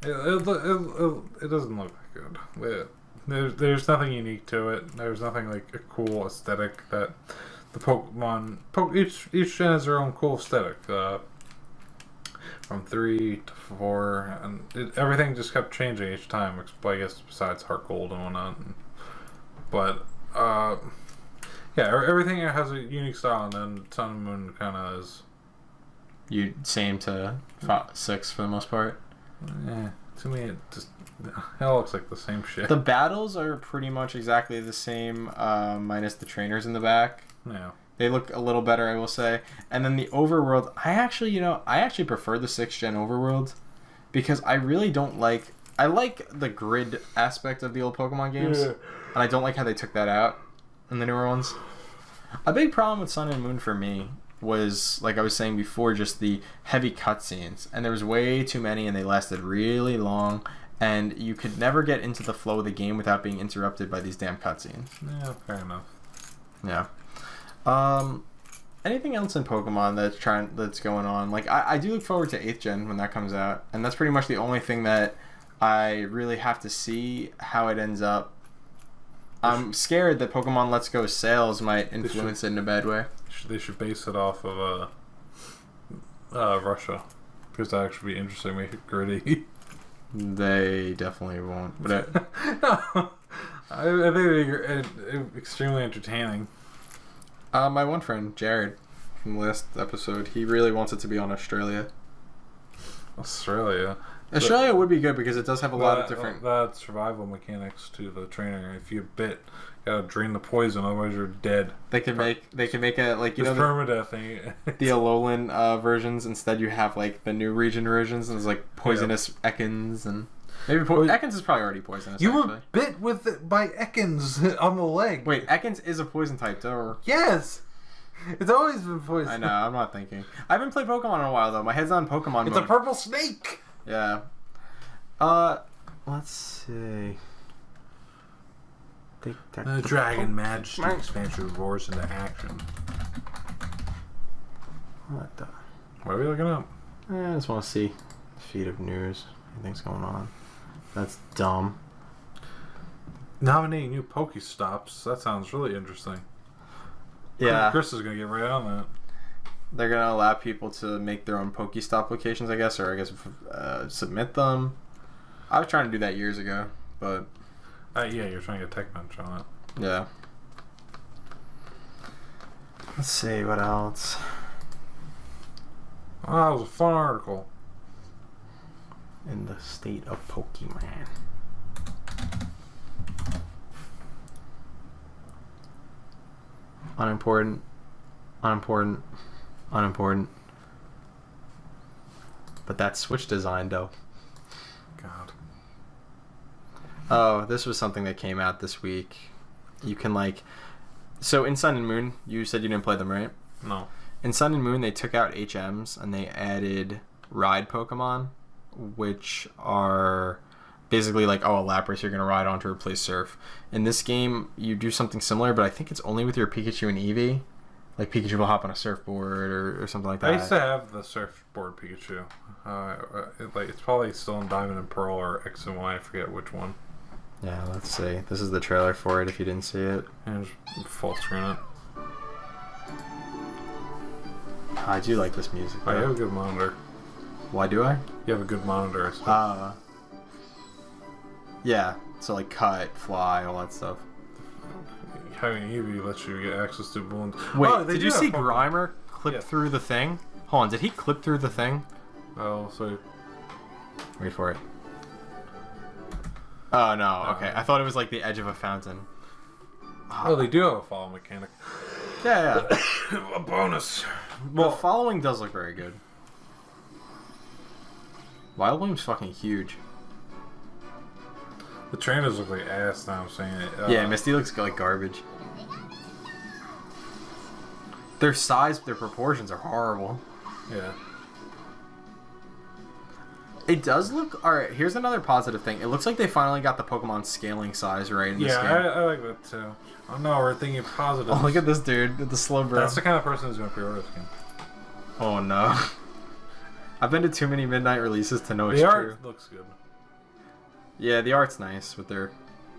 Speaker 2: it doesn't look that good. There's nothing unique to it. There's nothing like a cool aesthetic that the Pokemon each gen has their own cool aesthetic. From 3 to 4, and everything just kept changing each time. I guess besides Heart Gold and whatnot. But yeah, everything has a unique style, and then Sun and Moon kind of is.
Speaker 1: you same to 6 for the most part.
Speaker 2: Yeah, to me it just all looks like the same shit.
Speaker 1: The battles are pretty much exactly the same, minus the trainers in the back.
Speaker 2: Yeah.
Speaker 1: They look a little better, I will say. And then the overworld, I actually prefer the 6th gen overworld because I really don't like. I like the grid aspect of the old Pokemon games, and I don't like how they took that out in the newer ones. A big problem with Sun and Moon for me was, like I was saying before, just the heavy cutscenes, and there was way too many, and they lasted really long. And you could never get into the flow of the game without being interrupted by these damn cutscenes.
Speaker 2: Yeah, fair enough.
Speaker 1: Yeah. Anything else in Pokemon that's going on? Like I do look forward to 8th gen when that comes out, and that's pretty much the only thing that I really have to see how it ends up. I'm scared that Pokemon Let's Go sales might influence it in a bad way.
Speaker 2: They should base it off of Russia, because that actually be interesting. Make it gritty.
Speaker 1: They definitely won't. But
Speaker 2: No, I think it'd be extremely entertaining.
Speaker 1: my one friend Jared from the last episode, he really wants it to be on Australia.
Speaker 2: Australia
Speaker 1: Would be good because it does have a lot of different.
Speaker 2: that survival mechanics to the trainer. If you bit, you gotta drain the poison, otherwise you're dead.
Speaker 1: They can make a like
Speaker 2: permadeath thing.
Speaker 1: The Alolan versions. Instead, you have like the new region versions, and there's like poisonous Ekans, and maybe Ekans is probably already poisonous.
Speaker 2: You were bit by Ekans on the leg.
Speaker 1: Wait, Ekans is a poison type, though.
Speaker 2: Yes, it's always been poison.
Speaker 1: I know. I'm not thinking. I haven't played Pokemon in a while though. My head's on Pokemon.
Speaker 2: It's
Speaker 1: mode.
Speaker 2: a purple snake.
Speaker 1: Yeah. Let's see.
Speaker 2: The Dragon Majesty expansion roars into action.
Speaker 1: What the?
Speaker 2: What are we looking up?
Speaker 1: I just want to see the feed of news. Anything's going on. That's dumb.
Speaker 2: Nominating new Pokestops. That sounds really interesting.
Speaker 1: Yeah.
Speaker 2: Chris is gonna get right on that.
Speaker 1: They're gonna allow people to make their own Pokestop locations, I guess, or I guess submit them. I was trying to do that years ago, but
Speaker 2: Yeah, you're trying to get Tech Bench on it.
Speaker 1: yeah. Let's see what else.
Speaker 2: Oh, that was a fun article.
Speaker 1: In the state of Pokemon. Unimportant. But that Switch design, though.
Speaker 2: God.
Speaker 1: Oh, this was something that came out this week. You can like... So in Sun and Moon, you said you didn't play them, right?
Speaker 2: No.
Speaker 1: In Sun and Moon, they took out HMs and they added ride Pokemon, which are basically like, a Lapras you're going to ride on to replace Surf. In this game, you do something similar, but I think it's only with your Pikachu and Eevee. Like Pikachu will hop on a surfboard or something like that.
Speaker 2: I used to have the surfboard Pikachu. It's probably still in Diamond and Pearl or X and Y. I forget which one.
Speaker 1: Yeah, let's see. This is the trailer for it if you didn't see it.
Speaker 2: And just full screen it.
Speaker 1: I do like this music.
Speaker 2: Oh, you have a good monitor.
Speaker 1: Why do I?
Speaker 2: You have a good monitor. So.
Speaker 1: Yeah. So like cut, fly, all that stuff.
Speaker 2: Having Eevee lets you get access to balloons.
Speaker 1: Wait, did you see Grimer clip through the thing? Hold on, did he clip through the thing?
Speaker 2: Oh, so...
Speaker 1: Wait for it. Oh, no, okay. I thought it was like the edge of a fountain.
Speaker 2: Oh, they do have a follow mechanic.
Speaker 1: Yeah.
Speaker 2: A bonus.
Speaker 1: Well, following does look very good. Wild Bloom's fucking huge.
Speaker 2: The trainers look like ass now, I'm saying it.
Speaker 1: Yeah, Misty looks like garbage. Their size, their proportions are horrible.
Speaker 2: Yeah.
Speaker 1: It does look... Alright, here's another positive thing. It looks like they finally got the Pokemon scaling size right in this game.
Speaker 2: Yeah, I like that too. Oh no, we're thinking positive.
Speaker 1: Oh, look at this dude with the slow bro.
Speaker 2: That's the kind of person who's going to pre-order this game.
Speaker 1: Oh no. I've been to too many midnight releases to know it's
Speaker 2: The
Speaker 1: true.
Speaker 2: art looks good.
Speaker 1: Yeah, the art's nice with their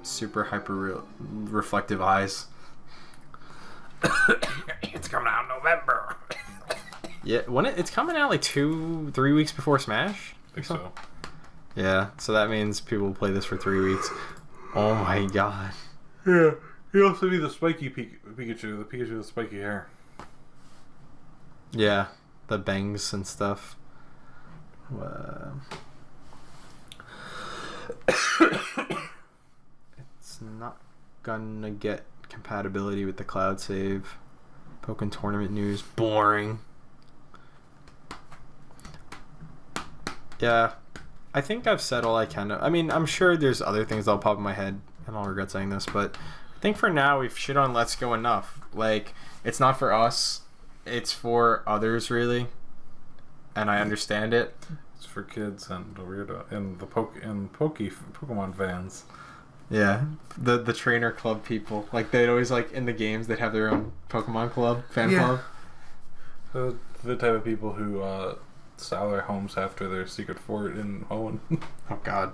Speaker 1: super hyper reflective eyes.
Speaker 2: It's coming out in November.
Speaker 1: Yeah, when it's coming out like 2-3 weeks before Smash.
Speaker 2: I think so.
Speaker 1: Yeah, so that means people will play this for 3 weeks. Oh my god.
Speaker 2: Yeah. You also need the spiky Pikachu, the Pikachu with spiky hair.
Speaker 1: Yeah, the bangs and stuff. It's not gonna get compatibility with the cloud save. Pokemon tournament news. Boring. Yeah, I think I've said all I can. I mean, I'm sure there's other things that'll pop in my head, and I'll regret saying this, but I think for now we've shit on Let's Go enough. Like, it's not for us, it's for others, really, and I understand it.
Speaker 2: It's for kids and the weirdo and the Pokemon fans.
Speaker 1: Yeah, the trainer club people, like they'd always like in the games they'd have their own Pokemon club, fan club.
Speaker 2: The type of people who style their homes after their secret fort in Owen.
Speaker 1: Oh god.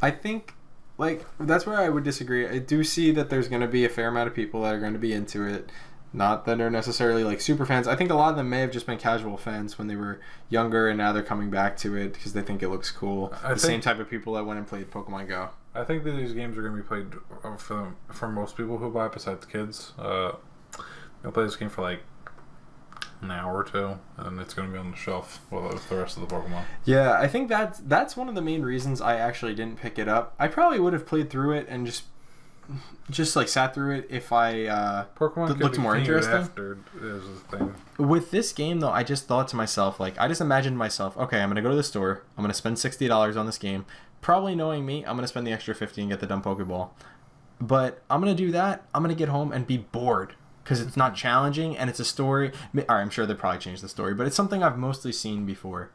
Speaker 1: I think like that's where I would disagree. I do see that there's going to be a fair amount of people that are going to be into it. Not that they're necessarily like super fans. I think a lot of them may have just been casual fans when they were younger, and now they're coming back to it because they think it looks cool. Same type of people that went and played Pokemon Go.
Speaker 2: I think that these games are going to be played for most people who buy it besides kids. They'll play this game for like an hour or two, and it's going to be on the shelf with the rest of the Pokemon.
Speaker 1: Yeah, I think that's one of the main reasons I actually didn't pick it up. I probably would have played through it and just like sat through it if I
Speaker 2: Pokemon
Speaker 1: looked more interesting.
Speaker 2: After is the thing.
Speaker 1: With this game though, I just thought to myself, like I just imagined myself, okay, I'm gonna go to the store, I'm gonna spend $60 on this game. Probably knowing me, I'm gonna spend the extra $50 and get the dumb Pokeball. But I'm gonna do that. I'm gonna get home and be bored because it's not challenging and it's a story. Alright, I'm sure they probably changed the story, but it's something I've mostly seen before.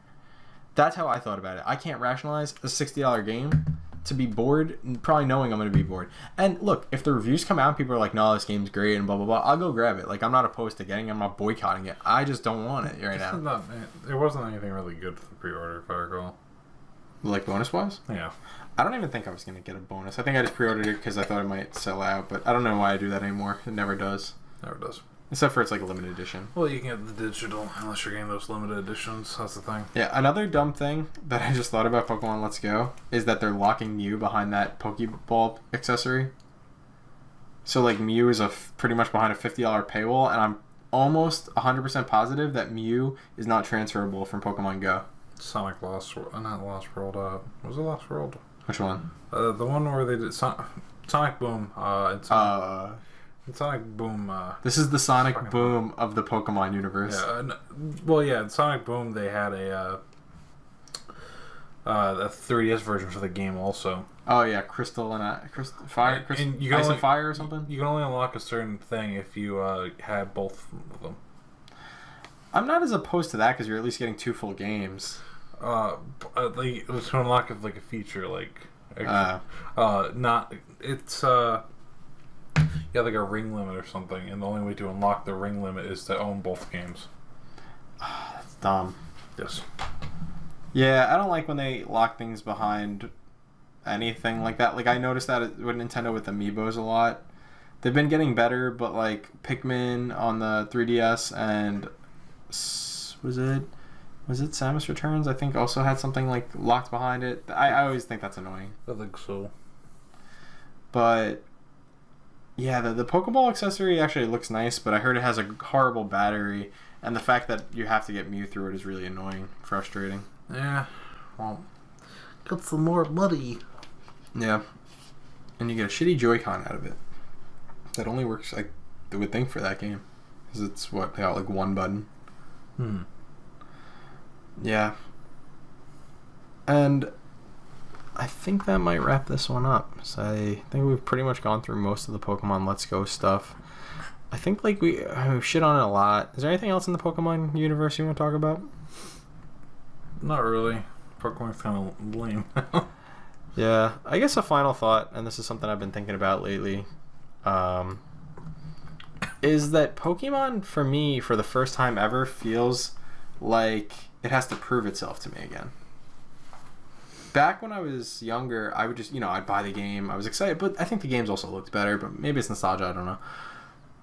Speaker 1: That's how I thought about it. I can't rationalize a $60 game to be bored, probably knowing I'm going to be bored. And look, if the reviews come out and people are like, no, this game's great and blah, blah, blah, I'll go grab it. Like, I'm not opposed to getting it. I'm not boycotting it. I just don't want it right now.
Speaker 2: There wasn't anything really good for the pre-order, if I recall.
Speaker 1: Like, bonus-wise?
Speaker 2: Yeah.
Speaker 1: I don't even think I was going to get a bonus. I think I just pre-ordered it because I thought it might sell out, but I don't know why I do that anymore. It never does.
Speaker 2: Never does.
Speaker 1: Except for it's like a limited edition.
Speaker 2: Well, you can get the digital unless you're getting those limited editions. That's the thing.
Speaker 1: Yeah, another dumb thing that I just thought about Pokemon Let's Go is that they're locking Mew behind that Pokeball accessory. So, like, Mew is pretty much behind a $50 paywall, and I'm almost 100% positive that Mew is not transferable from Pokemon Go.
Speaker 2: Sonic Lost World. Not Lost World. Was it Lost World?
Speaker 1: Which one?
Speaker 2: The one where they did Sonic Boom. Sonic Boom.
Speaker 1: This is the Sonic Boom of the Pokemon universe.
Speaker 2: Yeah, in Sonic Boom they had a 3DS version for the game also.
Speaker 1: Oh yeah, Crystal and Ice and Fire or something.
Speaker 2: You can only unlock a certain thing if you had both of them.
Speaker 1: I'm not as opposed to that because you're at least getting 2 full games.
Speaker 2: It was to unlock like a feature you have like a ring limit or something, and the only way to unlock the ring limit is to own both games.
Speaker 1: That's dumb.
Speaker 2: Yes.
Speaker 1: Yeah, I don't like when they lock things behind anything like that. Like, I noticed that with Nintendo with Amiibos a lot. They've been getting better, but like Pikmin on the 3DS and was it Samus Returns? I think also had something like locked behind it. I always think that's annoying.
Speaker 2: I think so.
Speaker 1: But yeah, the Pokeball accessory actually looks nice, but I heard it has a horrible battery, and the fact that you have to get Mew through it is really annoying, frustrating.
Speaker 2: Yeah, well, get some more money.
Speaker 1: Yeah, and you get a shitty Joy-Con out of it. That only works, I would think, for that game. Because it's, what, they got like one button. Yeah. And I think that might wrap this one up. So I think we've pretty much gone through most of the Pokemon Let's Go stuff. I think like we shit on it a lot. Is there anything else in the Pokemon universe you want to talk about?
Speaker 2: Not really. Pokemon's kind of lame.
Speaker 1: Yeah, I guess a final thought, and this is something I've been thinking about lately, is that Pokemon, for me, for the first time ever, feels like it has to prove itself to me again. Back when I was younger, I would just, I'd buy the game. I was excited, but I think the games also looked better, but maybe it's nostalgia, I don't know.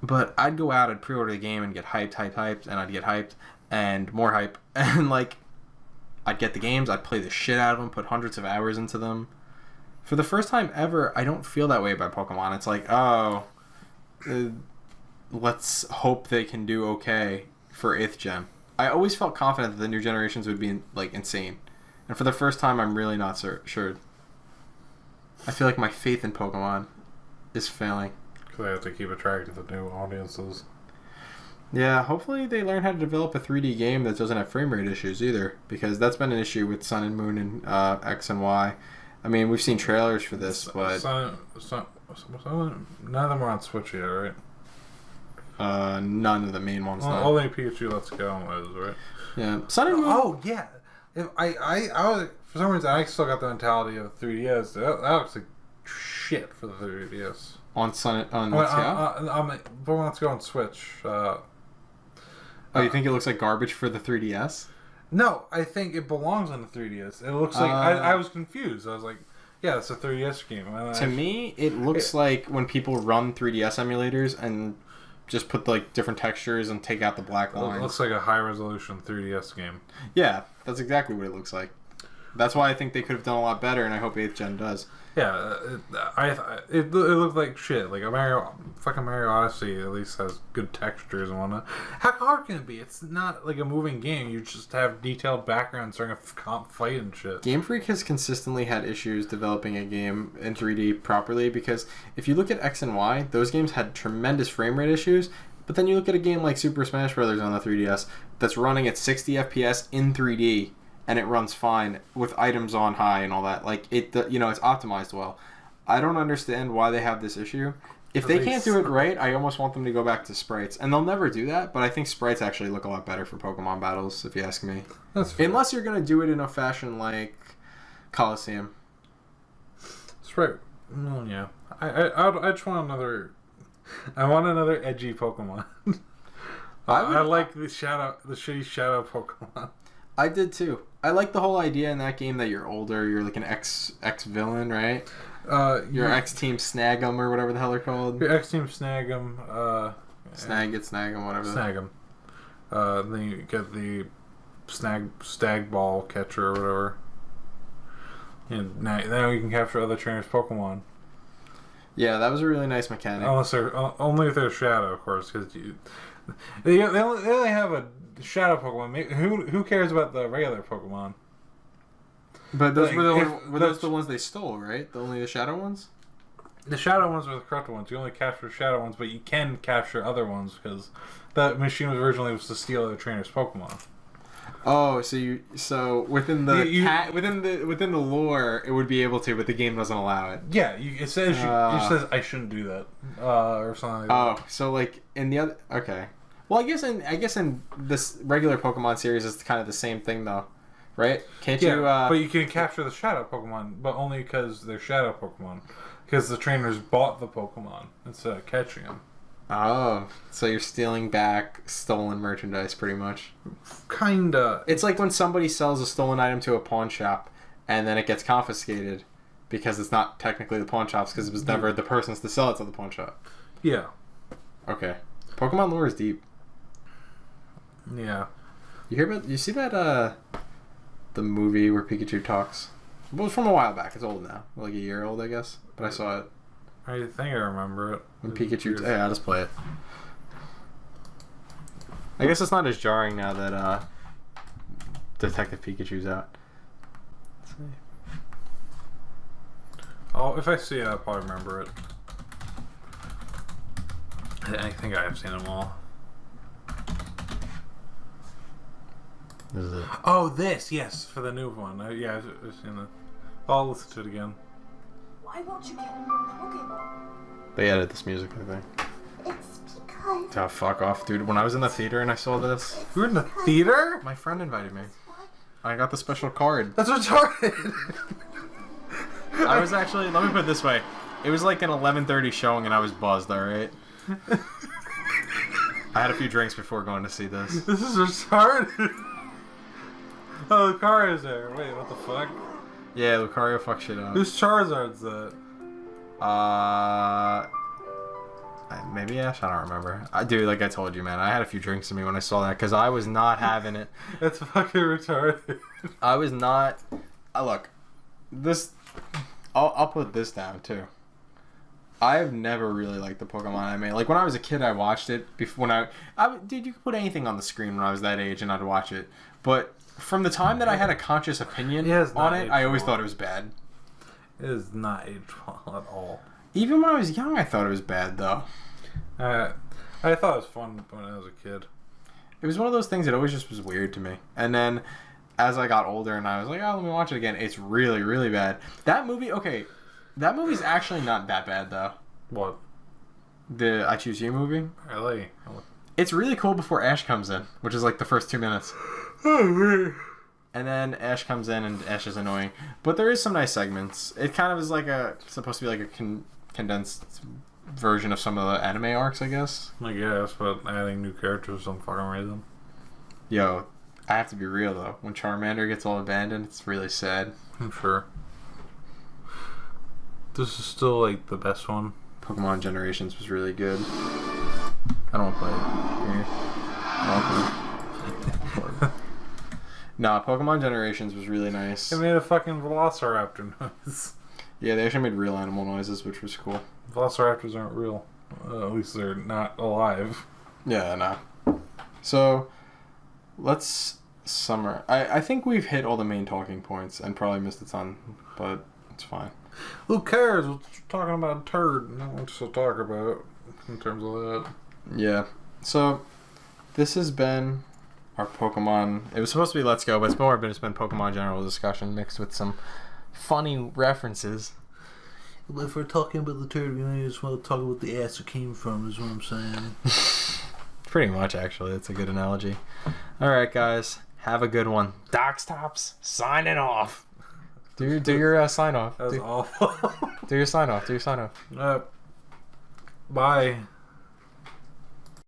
Speaker 1: But I'd go out, I'd pre-order the game and get hyped, and I'd get hyped, and more hype, and, like, I'd get the games, I'd play the shit out of them, put hundreds of hours into them. For the first time ever, I don't feel that way about Pokemon. It's like, let's hope they can do okay for 8th gen. I always felt confident that the new generations would be, like, insane. And for the first time, I'm really not sure. I feel like my faith in Pokemon is failing.
Speaker 2: Because they have to keep attracting the new audiences.
Speaker 1: Yeah, hopefully they learn how to develop a 3D game that doesn't have frame rate issues either. Because that's been an issue with Sun and Moon and X and Y. I mean, we've seen trailers for this, but...
Speaker 2: None of them are on Switch yet, right?
Speaker 1: None of the main ones.
Speaker 2: Well, only Pikachu Let's Go is, right?
Speaker 1: Yeah. Sun and Moon...
Speaker 2: Oh, yeah. If I was... For some reason, I still got the mentality of 3DS. That looks like shit for the 3DS.
Speaker 1: On Let's Go?
Speaker 2: But Let's Go on Switch.
Speaker 1: You think it looks like garbage for the 3DS?
Speaker 2: No, I think it belongs on the 3DS. It looks like... I was confused. I was like, yeah, it's a 3DS game.
Speaker 1: To me, it looks like when people run 3DS emulators and just put like different textures and take out the black lines.
Speaker 2: It looks like a high-resolution 3DS game.
Speaker 1: Yeah, that's exactly what it looks like. That's why I think they could have done a lot better, and I hope 8th gen does.
Speaker 2: Yeah, it looked like shit. Like fucking Mario Odyssey at least has good textures and whatnot. How hard can it be? It's not like a moving game. You just have detailed backgrounds during a comp fight and shit.
Speaker 1: Game Freak has consistently had issues developing a game in 3D properly because if you look at X and Y, those games had tremendous frame rate issues. But then you look at a game like Super Smash Bros. On the 3DS that's running at 60 FPS in 3D. And it runs fine with items on high and all that. Like, it's optimized well. I don't understand why they have this issue. If they can't do it right, I almost want them to go back to sprites. And they'll never do that, but I think sprites actually look a lot better for Pokemon battles, if you ask me.
Speaker 2: That's fair.
Speaker 1: Unless you're going to do it in a fashion like Coliseum.
Speaker 2: Sprite. Oh, yeah. I just want another... I want another edgy Pokemon. I like the shitty Shadow Pokemon.
Speaker 1: I did too. I like the whole idea in that game that you're older, you're like an ex villain, right? Your X Team Snag'em or whatever the hell they're called.
Speaker 2: Your X Team Snag'em.
Speaker 1: Snag'em, whatever.
Speaker 2: Snag'em. Then you get the Stag Ball catcher or whatever. And now you can capture other trainers' Pokemon.
Speaker 1: Yeah, that was a really nice mechanic.
Speaker 2: Unless only if they're Shadow, of course, because they only have a Shadow Pokemon. Who cares about the regular Pokemon?
Speaker 1: But those were the ones they stole, right? Only the Shadow ones?
Speaker 2: The Shadow ones are the correct ones. You only capture Shadow ones, but you can capture other ones because that machine was to steal other trainers' Pokemon.
Speaker 1: Oh, so within the lore, it would be able to, but the game doesn't allow it.
Speaker 2: Yeah, it says I shouldn't do that, or something. Like that.
Speaker 1: So like in the other, okay. Well, I guess in this regular Pokemon series, it's kind of the same thing though, right? Can't you?
Speaker 2: But you can capture the Shadow Pokemon, but only because they're Shadow Pokemon, because the trainers bought the Pokemon instead of catching them.
Speaker 1: Oh, so you're stealing back stolen merchandise, pretty much.
Speaker 2: Kinda.
Speaker 1: It's like when somebody sells a stolen item to a pawn shop, and then it gets confiscated because it's not technically the pawn shop's, because it was never the person's to sell it to the pawn shop.
Speaker 2: Yeah.
Speaker 1: Okay. Pokemon lore is deep.
Speaker 2: Yeah.
Speaker 1: You see that the movie where Pikachu talks? Well, it was from a while back. It's old now, like a year old, I guess. But I saw it.
Speaker 2: I think I remember it.
Speaker 1: When Pikachu... Yeah, I'll just play it. I guess it's not as jarring now that Detective Pikachu's out. Let's see.
Speaker 2: Oh, if I see it, I'll probably remember it. I think I have seen them all.
Speaker 1: This is it.
Speaker 2: Oh, this, yes, for the new one. Yeah, I've seen it. I'll listen to it again.
Speaker 4: Why won't you get more Pokemon?
Speaker 1: They added this music, I think.
Speaker 4: It's because...
Speaker 1: Oh, fuck off, dude. When I was in the theater and I saw this,
Speaker 2: You were in the theater?
Speaker 1: my friend invited me. I got the special card.
Speaker 2: That's retarded.
Speaker 1: I was actually, let me put it this way. It was like an 11:30 showing and I was buzzed, alright? I had a few drinks before going to see this.
Speaker 2: This is retarded. Oh, the car is there. Wait, what the fuck?
Speaker 1: Yeah, Lucario fucked shit up.
Speaker 2: Whose Charizard's that?
Speaker 1: Maybe Ash? I don't remember. Dude, like I told you, man, I had a few drinks in me when I saw that because I was not having it.
Speaker 2: That's fucking retarded.
Speaker 1: I was not... look, this... I'll put this down, too. I have never really liked the Pokemon anime. Like, when I was a kid, I watched it. Before when dude, you could put anything on the screen when I was that age and I'd watch it. But from the time that I had a conscious opinion on it, I always thought it was bad.
Speaker 2: It is not aged well at all.
Speaker 1: Even when I was young, I thought it was bad, though.
Speaker 2: I thought it was fun when I was a kid.
Speaker 1: It was one of those things that always just was weird to me. And then, as I got older and I was like, oh, let me watch it again, it's really, really bad. That movie, okay, that movie's actually not that bad, though.
Speaker 2: What?
Speaker 1: The I Choose You movie?
Speaker 2: Really?
Speaker 1: It's really cool before Ash comes in, which is like the first 2 minutes.
Speaker 2: Oh, weird.
Speaker 1: And then Ash comes in and Ash is annoying. But there is some nice segments. It kind of is like supposed to be like a condensed version of some of the anime arcs, I guess.
Speaker 2: I guess, but adding new characters for some fucking reason.
Speaker 1: Yo, I have to be real though. When Charmander gets all abandoned, it's really sad.
Speaker 2: I'm sure. This is still like the best one.
Speaker 1: Pokemon Generations was really good. I don't want to play it. Here. I don't want to. Nah, Pokemon Generations was really nice.
Speaker 2: It made a fucking Velociraptor noise.
Speaker 1: Yeah, they actually made real animal noises, which was cool.
Speaker 2: Velociraptors aren't real. At least they're not alive.
Speaker 1: Yeah, nah. So, let's summarize. I think we've hit all the main talking points and probably missed a ton, but it's fine.
Speaker 2: Who cares? We're talking about a turd. Not much to talk about in terms of that.
Speaker 1: Yeah. So, this has been our Pokemon. It was supposed to be Let's Go, but it's been Pokemon general discussion mixed with some funny references.
Speaker 2: If we're talking about the turd, we might as well talk about the ass it came from, is what I'm saying.
Speaker 1: Pretty much, actually. That's a good analogy. Alright, guys. Have a good one. doxTALKS signing off. Do your sign off.
Speaker 2: That was awful.
Speaker 1: Do your sign off.
Speaker 2: Bye.